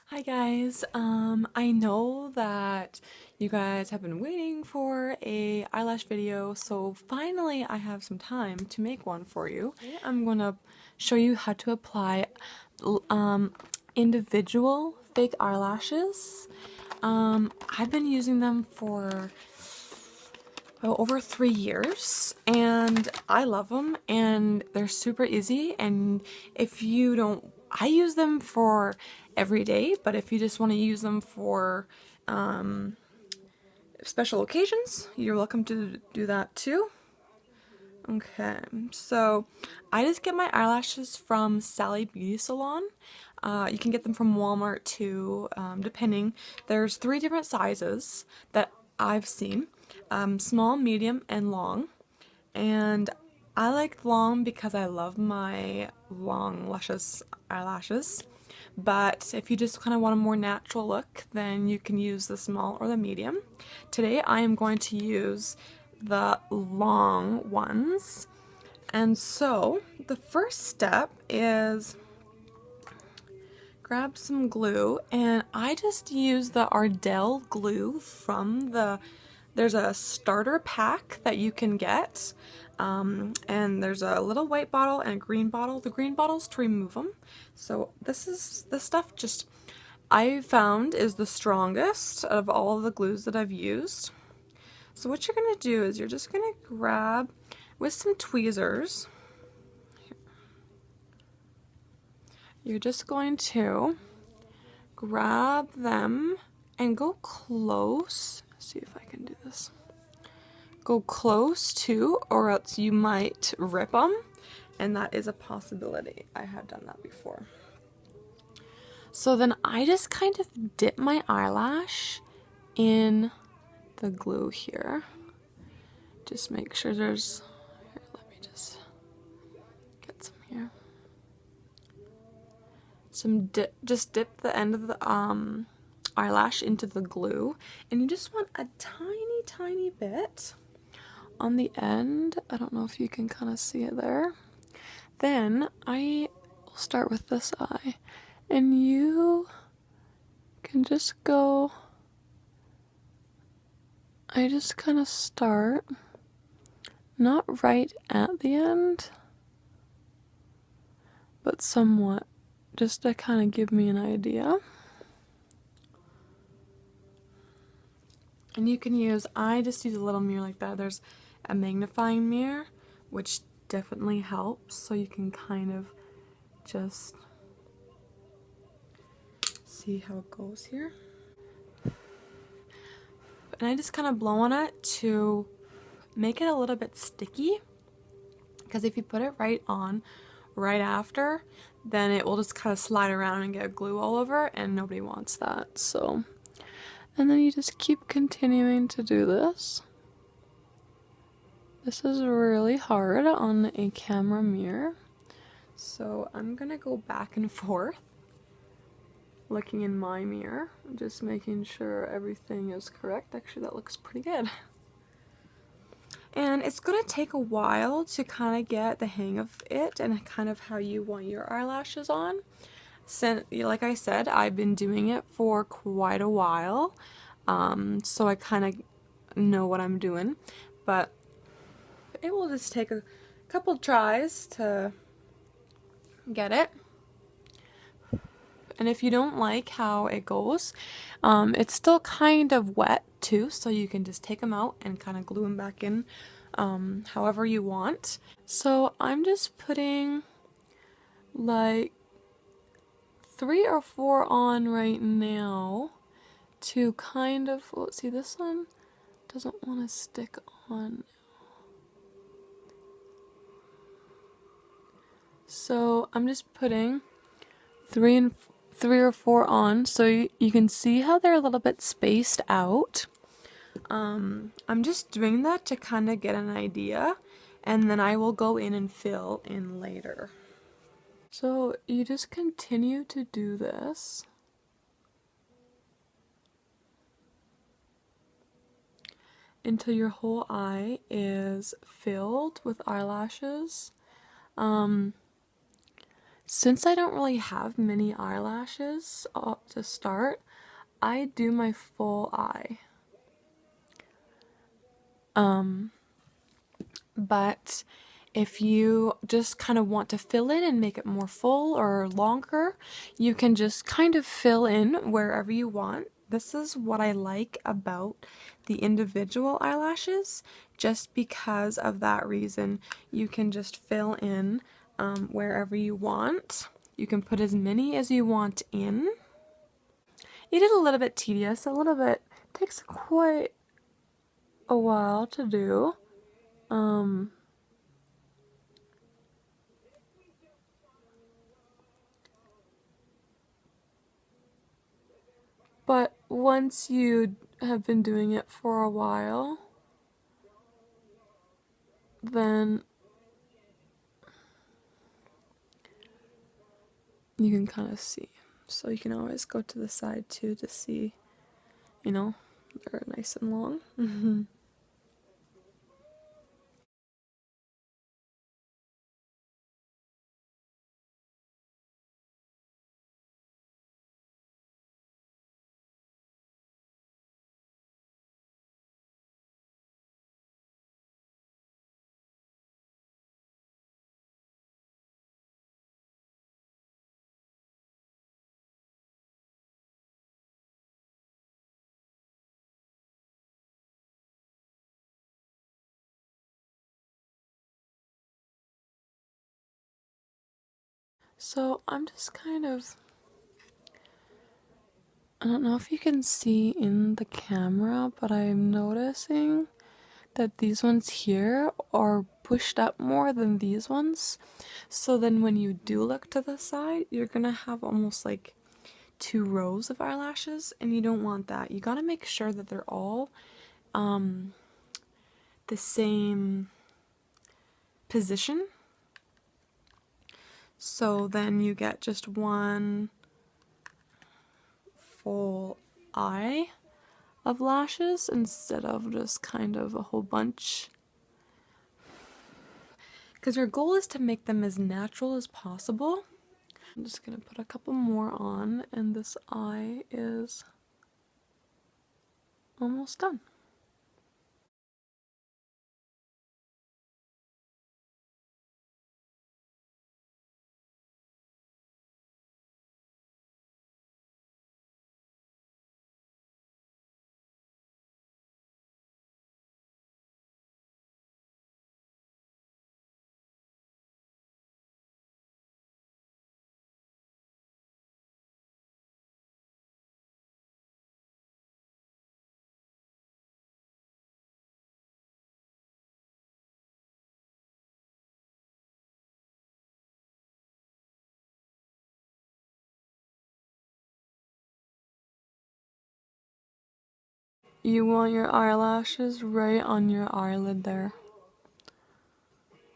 Hi guys, I know that you guys have been waiting for a eyelash video, so finally I have some time to make one for you. Today I'm gonna show you how to apply individual fake eyelashes. I've been using them for over 3 years and I love them and they're super easy, and if you don't, I use them for every day, but if you just want to use them for special occasions, you're welcome to do that too. Okay, so I just get my eyelashes from Sally Beauty Salon. You can get them from Walmart too, depending. There's 3 different sizes that I've seen, small, medium, and long. And I like long because I love my long luscious eyelashes. But if you just kind of want a more natural look, then you can use the small or the medium. Today I am going to use the long ones. And so the first step is grab some glue, and I just use the Ardell glue from there's a starter pack that you can get, and there's a little white bottle and a green bottle. The green bottle's to remove them. So this stuff just I found is the strongest of all of the glues that I've used. So what you're gonna do is you're just gonna grab with some tweezers. You're just going to grab them and go close. See if I can do this. Go close to, or else you might rip them, and that is a possibility. I have done that before. So then I just kind of dip my eyelash in the glue here. Just make sure there's, here, let me just get some here. Just dip the end of the eyelash into the glue, and you just want a tiny bit on the end. I don't know if you can kind of see it there. Then I will start with this eye, and you can just go, I just kind of start not right at the end, but somewhat, just to kind of give me an idea. And you can use, I just use a little mirror like that. There's a magnifying mirror, which definitely helps, so you can kind of just see how it goes here. And I just kind of blow on it to make it a little bit sticky, because if you put it right on right after, then it will just kind of slide around and get glue all over, and nobody wants that. So, and then you just keep continuing to do this. This is really hard on a camera mirror, so I'm gonna go back and forth looking in my mirror, just making sure everything is correct. Actually, that looks pretty good. And it's gonna take a while to kind of get the hang of it and kind of how you want your eyelashes on. Since, like I said, I've been doing it for quite a while, so I kind of know what I'm doing, but it will just take a couple tries to get it. And if you don't like how it goes, it's still kind of wet too, so you can just take them out and kind of glue them back in however you want. So I'm just putting like 3 or 4 on right now to kind of, let's see, this one doesn't want to stick on. So I'm just putting 3 or 4 on, so you can see how they're a little bit spaced out. I'm just doing that to kind of get an idea, and then I will go in and fill in later. So you just continue to do this. Until your whole eye is filled with eyelashes. Since I don't really have many eyelashes to start, I do my full eye. But if you just kind of want to fill in and make it more full or longer, you can just kind of fill in wherever you want. This is what I like about the individual eyelashes, just because of that reason. You can just fill in wherever you want. You can put as many as you want in. It is a little bit tedious, takes quite a while to do. But once you have been doing it for a while, then you can kind of see. So you can always go to the side too to see, they're nice and long. So I'm just I don't know if you can see in the camera, but I'm noticing that these ones here are pushed up more than these ones. So then when you do look to the side, you're gonna have almost like 2 rows of eyelashes, and you don't want that. You gotta make sure that they're all the same position. So then you get just one full eye of lashes instead of just kind of a whole bunch. Because your goal is to make them as natural as possible. I'm just gonna put a couple more on, and this eye is almost done. You want your eyelashes right on your eyelid there.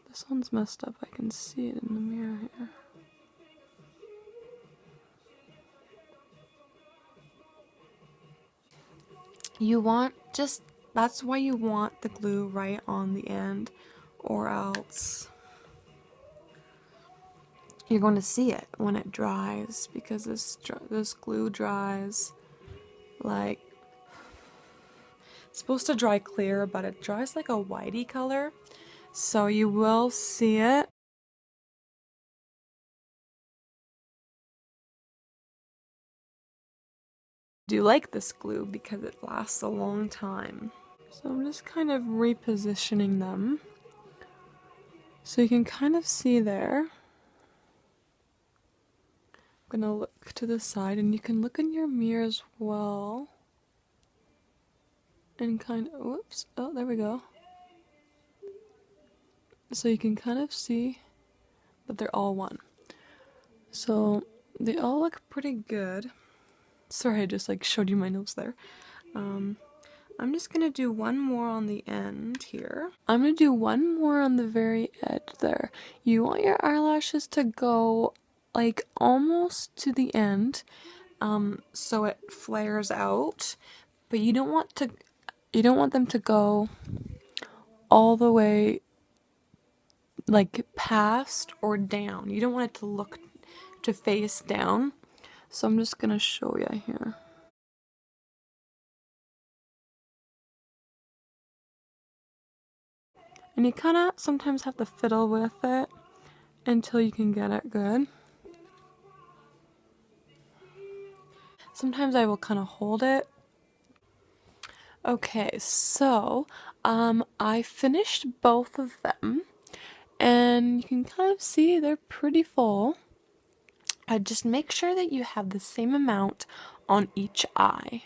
This one's messed up. I can see it in the mirror here. That's why you want the glue right on the end, or else you're going to see it when it dries, because this glue dries like, it's supposed to dry clear, but it dries like a whitey color, so you will see it. I do like this glue because it lasts a long time. So I'm just kind of repositioning them so you can kind of see there. I'm gonna look to the side, and you can look in your mirror as well. And whoops, oh, there we go. So you can kind of see that they're all one. So they all look pretty good. Sorry, I just showed you my notes there. I'm just gonna do one more on the end here. I'm gonna do one more on the very edge there. You want your eyelashes to go almost to the end, so it flares out, but you don't want them to go all the way past or down. You don't want it to look to face down. So I'm just gonna show you here. And you kind of sometimes have to fiddle with it until you can get it good. Sometimes I will kind of hold it. Okay, so I finished both of them, and you can kind of see they're pretty full. Just make sure that you have the same amount on each eye.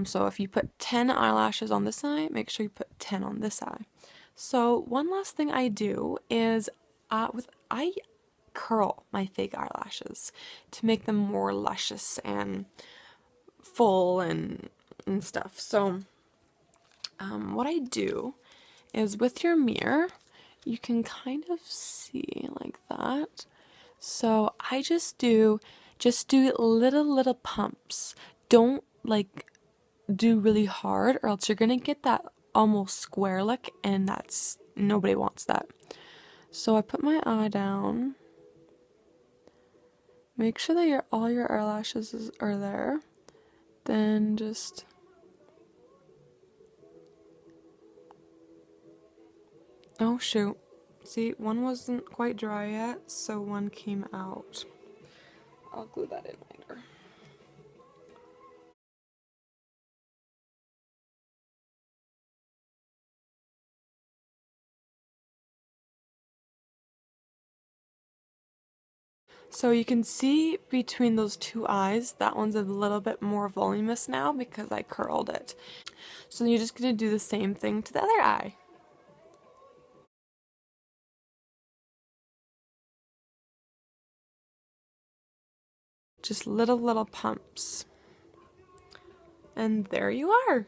So if you put 10 eyelashes on this eye, make sure you put 10 on this eye. So one last thing I do is I curl my fake eyelashes to make them more luscious and full and stuff. So what I do is with your mirror, you can kind of see like that. So I just do little pumps. Don't like do really hard, or else you're gonna get that almost square look, and that's nobody wants that. So I put my eye down. Make sure that all your eyelashes are there. Then just oh shoot. See, one wasn't quite dry yet, so one came out. I'll glue that in later. So you can see between those two eyes, that one's a little bit more voluminous now because I curled it. So you're just going to do the same thing to the other eye. Just little pumps. And there you are.